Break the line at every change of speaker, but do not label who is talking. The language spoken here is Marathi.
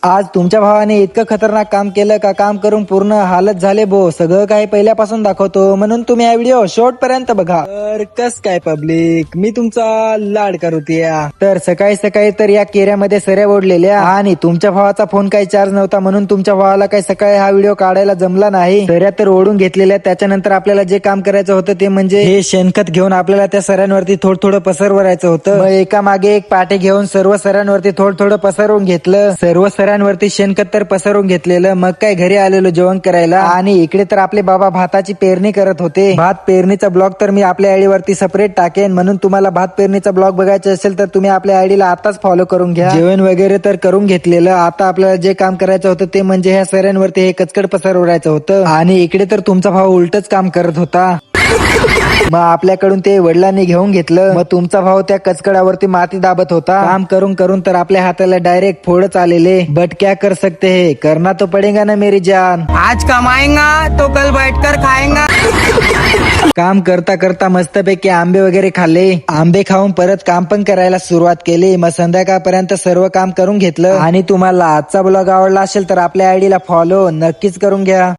आज तुमच्या भावाने इतकं खतरनाक काम केलं का काम करून पूर्ण हालत झाले बो. सगळं काही पहिल्यापासून दाखवतो, म्हणून तुम्ही हा व्हिडिओ शेवट पर्यंत बघा. तर कस काय पब्लिक, मी तुमचा लाडका रुतिया. तर सकाळी सकाळी तर या केऱ्यामध्ये सऱ्या ओढलेल्या आणि तुमच्या भावाचा फोन काही चार्ज नव्हता, म्हणून तुमच्या भावाला काही सकाळी हा व्हिडिओ काढायला जमला नाही. सऱ्या तर ओढून घेतलेल्या. त्याच्यानंतर आपल्याला जे काम करायचं होतं ते म्हणजे हे शेणखत घेऊन आपल्याला त्या सऱ्यांवरती थोडं थोडं पसरवायचं होतं. मग एका मागे एक पाटे घेऊन सर्व सऱ्यांवरती थोडं थोडं पसरवून घेतलं. सर्व सऱ्यांवरती शेणखत तर पसरवून घेतलेलं. मग काय घरी आलेलो जेवण करायला आणि इकडे तर आपले बाबा भाताची पेरणी करत होते. भात पेरणीचा ब्लॉग तर मी आपल्या आयडी वरती सेपरेट टाकेन, म्हणून तुम्हाला भात पेरणीचा ब्लॉग बघायचा असेल तर तुम्ही आपल्या आयडीला आताच फॉलो करून घ्या. जेवण वगैरे तर करून घेतलेलं. आता आपल्याला जे काम करायचं होतं ते म्हणजे ह्या सऱ्यांवरती हे कचकड पसरवायचं होतं. आणि इकडे तर तुमचा भाऊ उलटच काम करत होता. मग आपल्याकडून ते वडिलांनी घेऊन घेतलं. मग तुमचा भाऊ त्या कचकडावरती माती दाबत होता. काम करून करून तर आपल्या हाताला डायरेक्ट फोडच आलेले. बट क्या कर सकते है, करना तो पडेगा ना मेरी जान.
आज कमाएंगा तो कल बैठकर खाएंगा.
काम करता करता मस्तपैकी आंबे वगैरे खाल्ले. आंबे खाऊन परत काम पण करायला सुरुवात केली. मग संध्याकाळपर्यंत सर्व काम करून घेतलं. आणि तुम्हाला आजचा ब्लॉग आवडला असेल तर आपल्या आयडीला फॉलो नक्कीच करून घ्या.